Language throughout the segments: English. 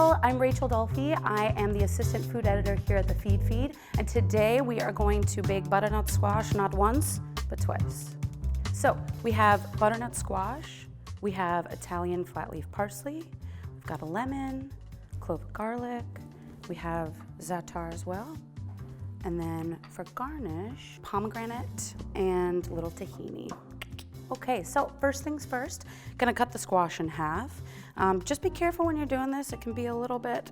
y'all, I'm Rachel Dolphy. I am the assistant food editor here at the Feedfeed, and today we are going to bake butternut squash not once, but twice. So we have butternut squash, we have Italian flat leaf parsley, we've got a lemon, clove of garlic, we have Za'atar as well, and then for garnish, pomegranate and little tahini. Okay, so first things first, gonna cut the squash in half. Just be careful when you're doing this. It can be a little bit,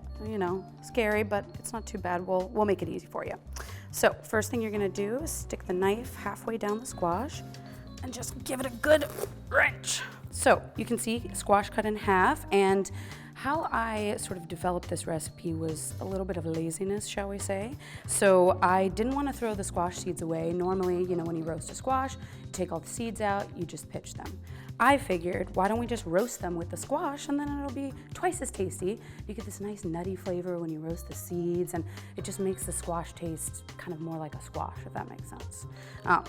scary, but it's not too bad. We'll make it easy for you. So first thing you're gonna do is stick the knife halfway down the squash and just give it a good wrench. So you can see squash cut in half, and how I sort of developed this recipe was a little bit of laziness, shall we say. So I didn't want to throw the squash seeds away. Normally, when you roast a squash, you take all the seeds out, you just pitch them. I figured, why don't we just roast them with the squash, and then it'll be twice as tasty. You get this nice nutty flavor when you roast the seeds, and it just makes the squash taste kind of more like a squash, if that makes sense.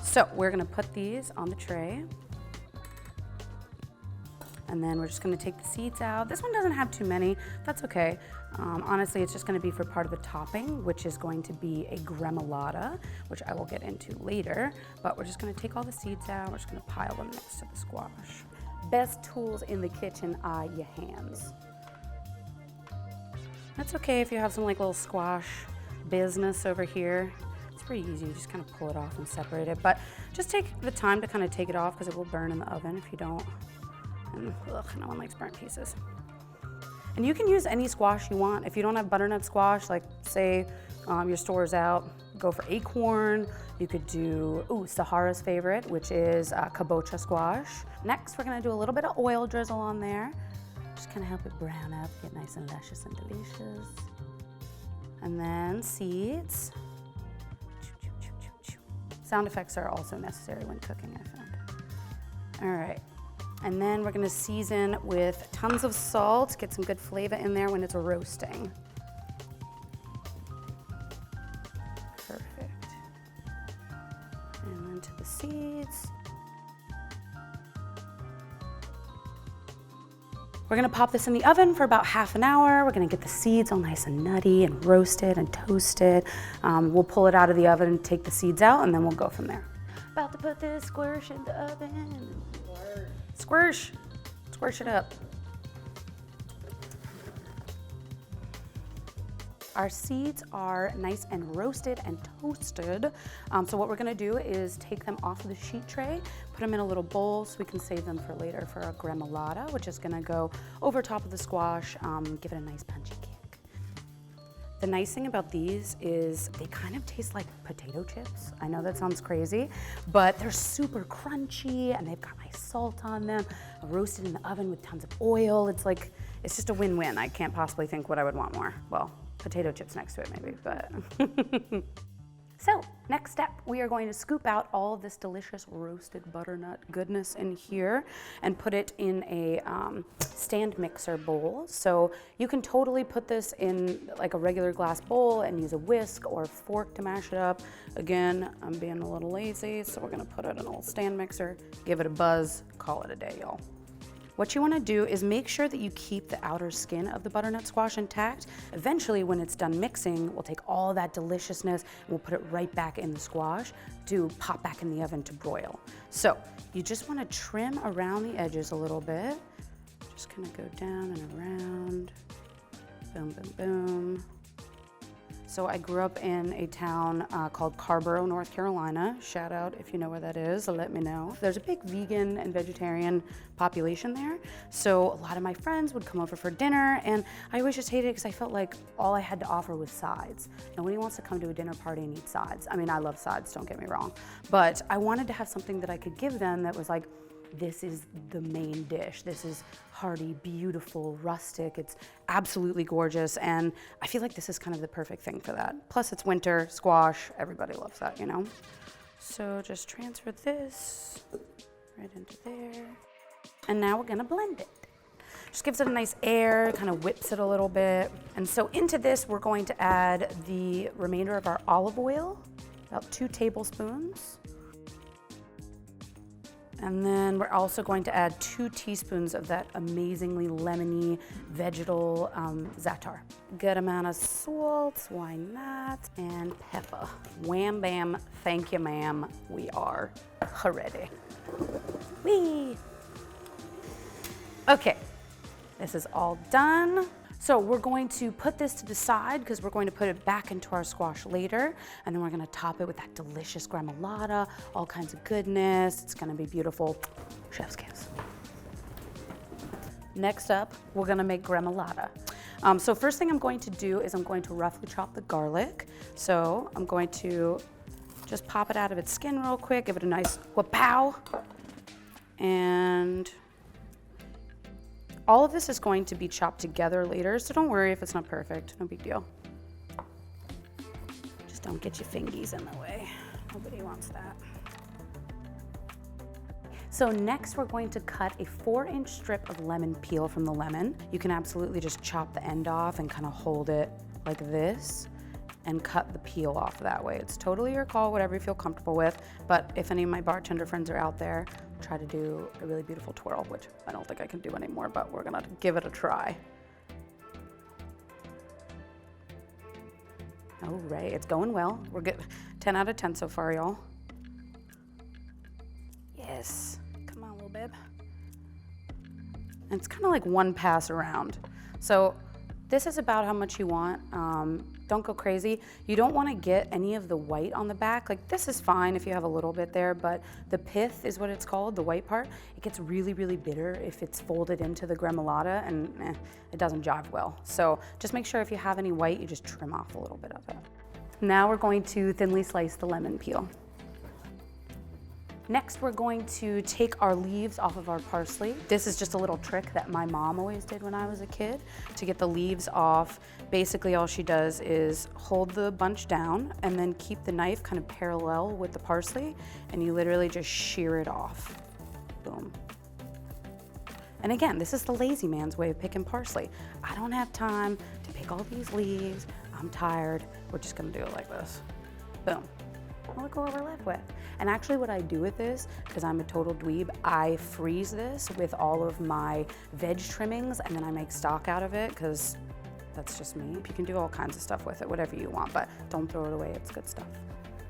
So we're gonna put these on the tray. And then we're just gonna take the seeds out. This one doesn't have too many, that's okay. Honestly, it's just gonna be for part of the topping, which is going to be a Gremolata, which I will get into later. But we're just gonna take all the seeds out. We're just gonna pile them next to the squash. Best tools in the kitchen are your hands. That's okay if you have some little squash business over here. It's pretty easy, you just kind of pull it off and separate it. But just take the time to kind of take it off because it will burn in the oven if you don't. And no one likes burnt pieces. And you can use any squash you want. If you don't have butternut squash, like say your store's out, go for acorn. You could do, Sahara's favorite, which is kabocha squash. Next, we're gonna do a little bit of oil drizzle on there. Just kind of help it brown up, get nice and luscious and delicious. And then seeds. Sound effects are also necessary when cooking, I found. All right. And then we're gonna season with tons of salt, get some good flavor in there when it's roasting. Perfect. And then to the seeds. We're gonna pop this in the oven for about half an hour. We're gonna get the seeds all nice and nutty and roasted and toasted. We'll pull it out of the oven, take the seeds out, and then we'll go from there. About to put this squish in the oven. Squish, squish it up. Our seeds are nice and roasted and toasted. So what we're gonna do is take them off of the sheet tray, put them in a little bowl so we can save them for later for a Gremolata, which is gonna go over top of the squash, give it a nice punchy kick. The nice thing about these is they kind of taste like potato chips. I know that sounds crazy, but they're super crunchy and they've got nice salt on them, roasted in the oven with tons of oil. It's just a win-win. I can't possibly think what I would want more. Well, potato chips next to it maybe, but. So, next step, we are going to scoop out all of this delicious roasted butternut goodness in here and put it in a stand mixer bowl. So you can totally put this in like a regular glass bowl and use a whisk or a fork to mash it up. Again, I'm being a little lazy, so we're gonna put it in a little stand mixer, give it a buzz, call it a day, y'all. What you want to do is make sure that you keep the outer skin of the butternut squash intact. Eventually, when it's done mixing, we'll take all that deliciousness and we'll put it right back in the squash to pop back in the oven to broil. So you just want to trim around the edges a little bit. Just kind of go down and around. Boom, boom, boom. So I grew up in a town called Carborough, North Carolina. Shout out if you know where that is, let me know. There's a big vegan and vegetarian population there. So a lot of my friends would come over for dinner, and I always just hated it because I felt like all I had to offer was sides. Nobody wants to come to a dinner party and eat sides. I mean, I love sides, don't get me wrong. But I wanted to have something that I could give them that was like, this is the main dish. This is hearty, beautiful, rustic. It's absolutely gorgeous, and I feel like this is kind of the perfect thing for that. Plus it's winter, squash, everybody loves that, So just transfer this right into there. And now we're gonna blend it. Just gives it a nice air, kind of whips it a little bit. And so into this, we're going to add the remainder of our olive oil, about 2 tablespoons. And then we're also going to add 2 teaspoons of that amazingly lemony vegetal Za'atar. Good amount of salt, why not? And pepper. Wham bam, thank you ma'am, we are ready. Whee! Okay, this is all done. So we're going to put this to the side because we're going to put it back into our squash later. And then we're gonna top it with that delicious gremolata, all kinds of goodness. It's gonna be beautiful. Chef's kiss. Next up, we're gonna make gremolata. So first thing I'm going to do is I'm going to roughly chop the garlic. So I'm going to just pop it out of its skin real quick, give it a nice wha-pow. And all of this is going to be chopped together later, so don't worry if it's not perfect, no big deal. Just don't get your fingies in the way. Nobody wants that. So next we're going to cut a 4-inch strip of lemon peel from the lemon. You can absolutely just chop the end off and kind of hold it like this and cut the peel off that way. It's totally your call, whatever you feel comfortable with, but if any of my bartender friends are out there, try to do a really beautiful twirl, which I don't think I can do anymore, but we're gonna give it a try. All right, it's going well. We're good. 10 out of 10 so far, y'all. Yes, come on, little babe. And it's kind of like one pass around. So this is about how much you want. Don't go crazy. You don't want to get any of the white on the back. Like this is fine if you have a little bit there, but the pith is what it's called, the white part. It gets really, really bitter if it's folded into the gremolata and it doesn't jive well. So just make sure if you have any white, you just trim off a little bit of it. Now we're going to thinly slice the lemon peel. Next, we're going to take our leaves off of our parsley. This is just a little trick that my mom always did when I was a kid to get the leaves off. Basically, all she does is hold the bunch down and then keep the knife kind of parallel with the parsley, and you literally just shear it off. Boom. And again, this is the lazy man's way of picking parsley. I don't have time to pick all these leaves. I'm tired. We're just gonna do it like this. Boom. Well, look what we're left with. And actually what I do with this, because I'm a total dweeb, I freeze this with all of my veg trimmings and then I make stock out of it because that's just me. You can do all kinds of stuff with it, whatever you want, but don't throw it away, it's good stuff.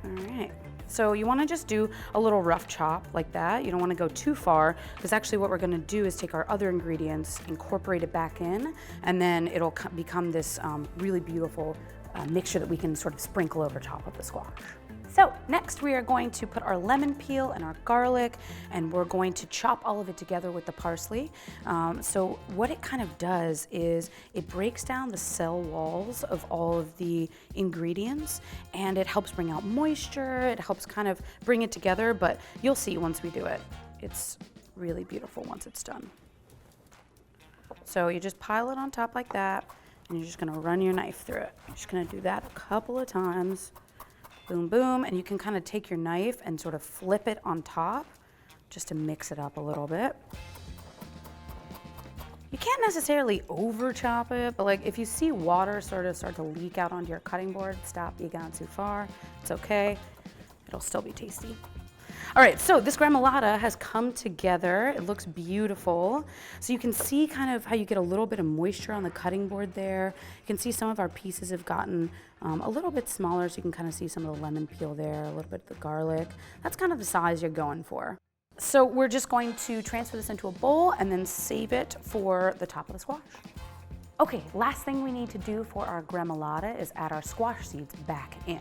All right. So you want to just do a little rough chop like that. You don't want to go too far because actually what we're going to do is take our other ingredients, incorporate it back in, and then it'll become this really beautiful mixture that we can sort of sprinkle over top of the squash. So next we are going to put our lemon peel and our garlic, and we're going to chop all of it together with the parsley. So what it kind of does is it breaks down the cell walls of all of the ingredients, and it helps bring out moisture. It helps kind of bring it together, but you'll see once we do it. It's really beautiful once it's done. So you just pile it on top like that, and you're just gonna run your knife through it. You're just gonna do that a couple of times. Boom, boom, and you can kind of take your knife and sort of flip it on top just to mix it up a little bit. You can't necessarily over chop it, but like if you see water sort of start to leak out onto your cutting board, stop, you gone too far. It's okay, it'll still be tasty. All right, so this gremolata has come together. It looks beautiful. So you can see kind of how you get a little bit of moisture on the cutting board there. You can see some of our pieces have gotten a little bit smaller, so you can kind of see some of the lemon peel there, a little bit of the garlic. That's kind of the size you're going for. So we're just going to transfer this into a bowl and then save it for the top of the squash. Okay, last thing we need to do for our gremolata is add our squash seeds back in.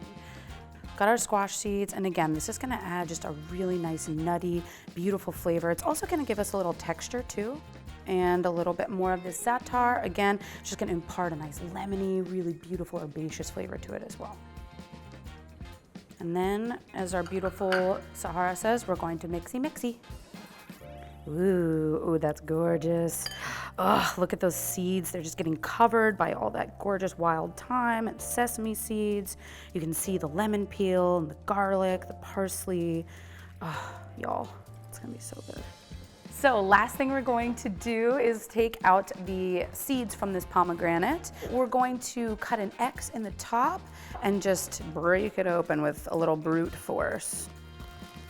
Got our squash seeds, and again, this is gonna add just a really nice, nutty, beautiful flavor. It's also gonna give us a little texture too, and a little bit more of this Za'atar. Again, just gonna impart a nice lemony, really beautiful, herbaceous flavor to it as well. And then, as our beautiful Sahara says, we're going to mixy mixy. Ooh, that's gorgeous. Oh, look at those seeds. They're just getting covered by all that gorgeous wild thyme and sesame seeds. You can see the lemon peel and the garlic, the parsley. Oh, y'all, it's gonna be so good. So last thing we're going to do is take out the seeds from this pomegranate. We're going to cut an X in the top and just break it open with a little brute force.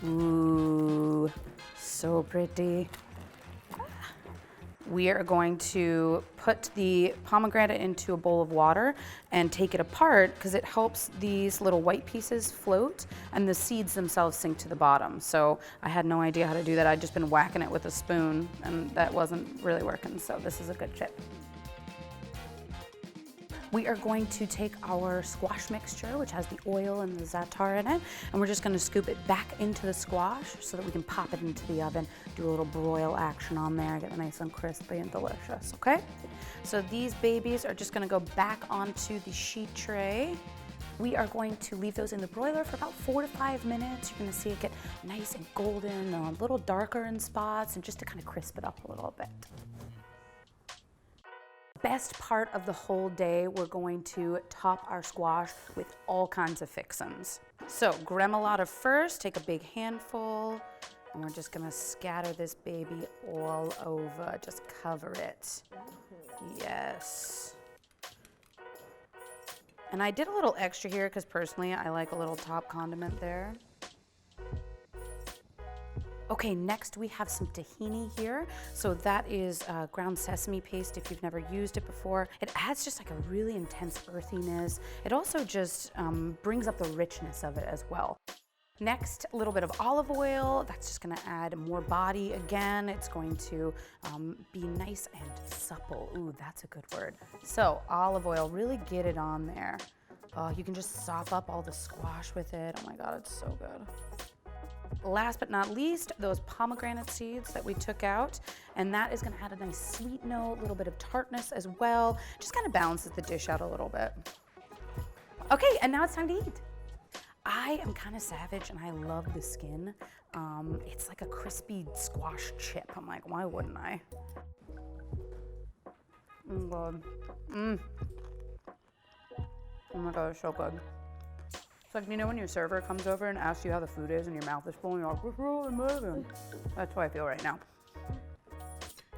Ooh. So pretty. We are going to put the pomegranate into a bowl of water and take it apart because it helps these little white pieces float and the seeds themselves sink to the bottom. So I had no idea how to do that. I'd just been whacking it with a spoon and that wasn't really working. So this is a good tip. We are going to take our squash mixture, which has the oil and the za'atar in it, and we're just going to scoop it back into the squash so that we can pop it into the oven, do a little broil action on there, get it nice and crispy and delicious, okay? So these babies are just going to go back onto the sheet tray. We are going to leave those in the broiler for about 4 to 5 minutes. You're going to see it get nice and golden, a little darker in spots, and just to kind of crisp it up a little bit. Best part of the whole day, we're going to top our squash with all kinds of fixins. So gremolata first, take a big handful, and we're just gonna scatter this baby all over, just cover it. Yes. And I did a little extra here because personally I like a little top condiment there. Okay, next we have some tahini here. So that is ground sesame paste if you've never used it before. It adds just like a really intense earthiness. It also just brings up the richness of it as well. Next, a little bit of olive oil. That's just gonna add more body again. It's going to be nice and supple. Ooh, that's a good word. So olive oil, really get it on there. You can just sop up all the squash with it. Oh my God, it's so good. Last but not least, those pomegranate seeds that we took out, and that is gonna add a nice sweet note, a little bit of tartness as well. Just kind of balances the dish out a little bit. Okay, and now it's time to eat. I am kind of savage and I love the skin. It's like a crispy squash chip. I'm like, why wouldn't I? God. Oh my God, it's so good. It's like, you know when your server comes over and asks you how the food is and your mouth is full and you're like, it's really amazing. That's how I feel right now.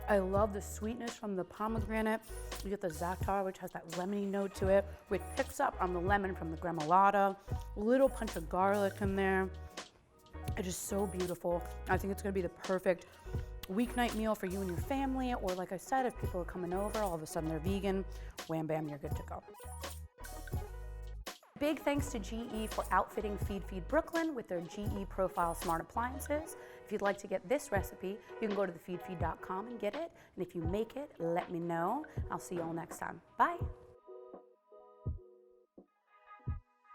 I love the sweetness from the pomegranate. You get the za'atar, which has that lemony note to it, which picks up on the lemon from the gremolata. A little punch of garlic in there. It is so beautiful. I think it's gonna be the perfect weeknight meal for you and your family, or like I said, if people are coming over, all of a sudden they're vegan, wham bam, you're good to go. Big thanks to GE for outfitting Feedfeed Brooklyn with their GE Profile Smart Appliances. If you'd like to get this recipe, you can go to thefeedfeed.com and get it. And if you make it, let me know. I'll see you all next time. Bye.